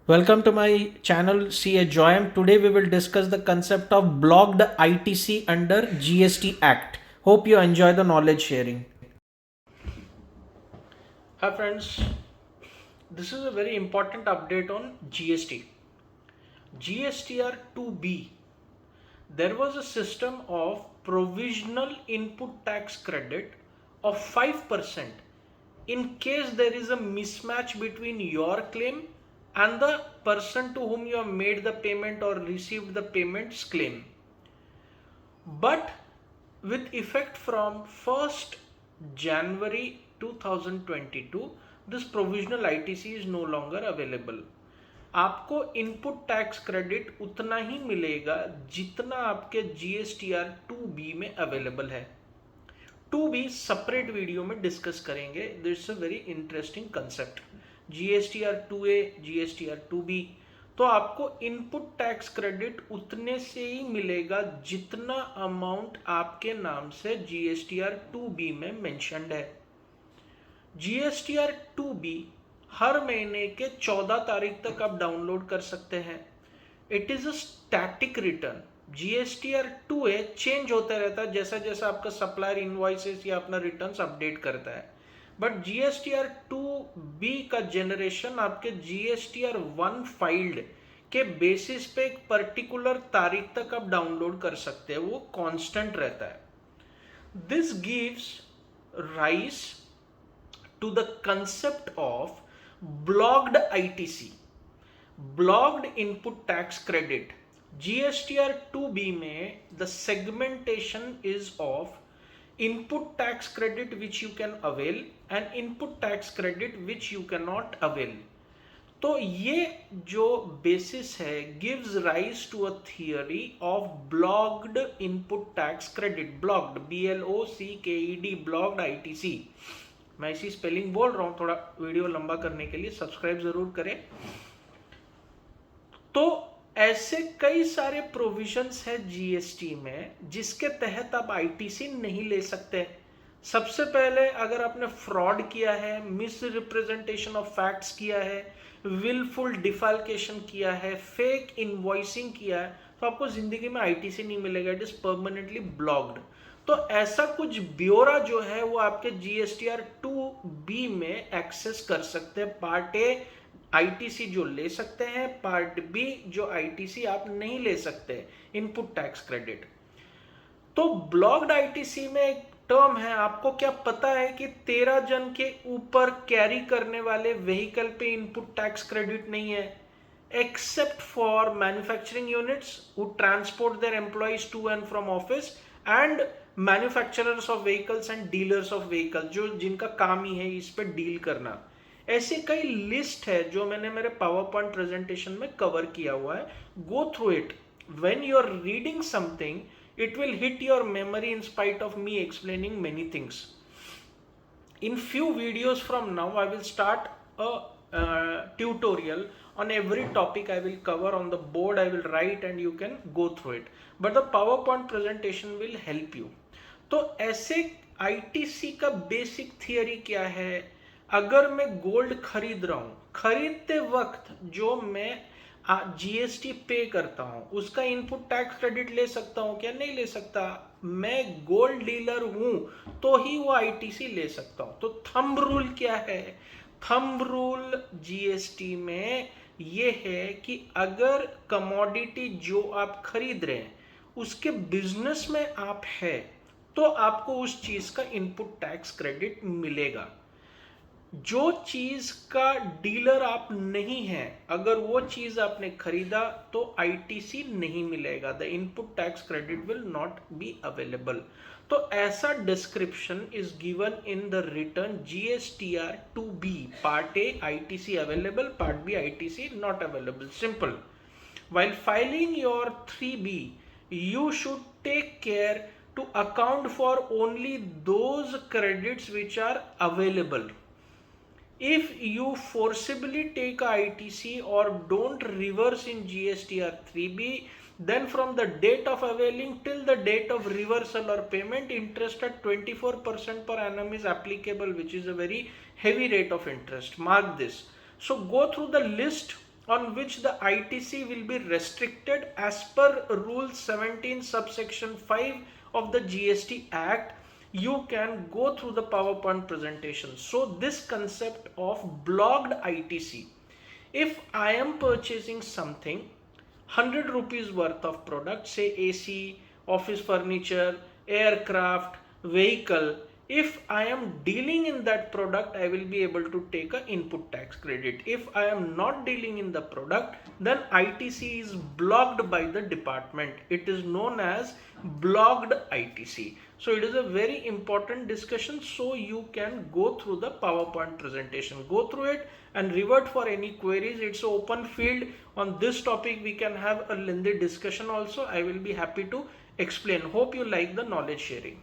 Welcome to my channel CA Joyam. Today we will discuss the concept of blocked ITC under GST Act. Hope you enjoy the knowledge sharing. Hi friends, this is a very important update on GST. GSTR 2B. There was a system of provisional input tax credit of 5% in case there is a mismatch between your claim and the person to whom you have made the payment or received the payment's claim. But with effect from 1st January 2022, this provisional ITC is no longer available. आपको input tax credit उतना ही मिलेगा जितना आपके GSTR 2B में available है। 2B separate video में discuss करेंगे। This is a very interesting concept. GSTR 2A, GSTR 2B, तो आपको इनपुट टैक्स क्रेडिट उतने से ही मिलेगा जितना अमाउंट आपके नाम से GSTR 2B में मेंशन्ड है। GSTR 2B हर महीने के 14 तारीख तक आप डाउनलोड कर सकते हैं। It is a static return. GSTR 2A change होता रहता है जैसा जैसा आपका सप्लायर इनवॉइसेस या अपना रिटर्न्स अपडेट करता है। बट GSTR 2B का जनरेशन आपके GSTR 1 फाइल्ड के बेसिस पे एक पर्टिकुलर तारीख तक आप डाउनलोड कर सकते हैं, वो कांस्टेंट रहता है। This gives rise to the concept of blocked ITC, blocked input tax credit. GSTR 2B में the segmentation is of input tax credit which you can avail and input tax credit which you cannot avail. तो ये जो basis है gives rise to a theory of blocked input tax credit. Blocked BLOCKED, blocked ITC। मैं इसी spelling बोल रहा हूं थोड़ा वीडियो लंबा करने के लिए, सब्सक्राइब जरूर करें। तो ऐसे कई सारे प्रोविजंस है जीएसटी में जिसके तहत आप आईटीसी नहीं ले सकते। सबसे पहले अगर आपने फ्रॉड किया है, मिस रिप्रेजेंटेशन ऑफ फैक्ट्स किया है, विलफुल डिफाल्केशन किया है, फेक इनवॉइसिंग किया है, तो आपको जिंदगी में आईटीसी नहीं मिलेगा। It is permanently blocked. तो ऐसा कुछ ब्योरा जो है वो आपके GSTR 2B में एक्सेस कर सकते हैं। पार्ट ए आईटीसी जो ले सकते हैं, पार्ट बी जो आईटीसी आप नहीं ले सकते, इनपुट टैक्स क्रेडिट। तो ब्लॉक्ड आईटीसी में एक टर्म है, आपको क्या पता है कि 13 जन के ऊपर कैरी करने वाले व्हीकल पे इनपुट टैक्स क्रेडिट नहीं है, except for manufacturing units who transport their employees to and from office and manufacturers of vehicles and dealers of vehicle, जो जिनका काम ही है इस पे डील करना। ऐसे कई लिस्ट है जो मैंने मेरे पावर पॉइंट प्रेजेंटेशन में कवर किया हुआ है। Go through it. When you are reading something it will hit your memory in spite of me explaining many things. In few videos from now I will start a tutorial on every topic I will cover on the board. I will write and you can go through it, but the PowerPoint presentation will help you. तो ऐसे ITC का basic theory क्या है? अगर मैं gold खरीद रहा हूं, खरीदते वक्त जो मैं GST पे करता हूं उसका इनपुट टैक्स क्रेडिट ले सकता हूं क्या? नहीं ले सकता। मैं गोल्ड डीलर हूं तो ही वो आईटीसी ले सकता हूं। तो थंब रूल क्या है? थंब रूल GST में ये है कि अगर कमोडिटी जो आप खरीद रहे हैं उसके बिजनेस में आप है तो आपको उस चीज का इनपुट टैक्स क्रेडिट मिलेगा। जो चीज का डीलर आप नहीं है, अगर वो चीज आपने खरीदा तो आईटीसी नहीं मिलेगा। The input tax credit will not be available. तो ऐसा description is given in the return GSTR 2B। Part A ITC available, part B ITC not available. Simple. While filing your 3B, you should take care to account for only those credits which are available. If you forcibly take a ITC or don't reverse in GSTR 3B, then from the date of availing till the date of reversal or payment, interest at 24% per annum is applicable, which is a very heavy rate of interest. Mark this. So go through the list on which the ITC will be restricted as per Rule 17 subsection 5 of the GST Act, you can go through the PowerPoint presentation. So this concept of blocked ITC, if I am purchasing something 100 rupees worth of product, say AC, office furniture, aircraft, vehicle, if I am dealing in that product, I will be able to take a input tax credit. If I am not dealing in the product, then ITC is blocked by the department. It is known as blocked ITC. So it is a very important discussion. So you can go through the PowerPoint presentation, go through it and revert for any queries. It's an open field. On this topic we can have a lengthy discussion also. I will be happy to explain. Hope you like the knowledge sharing.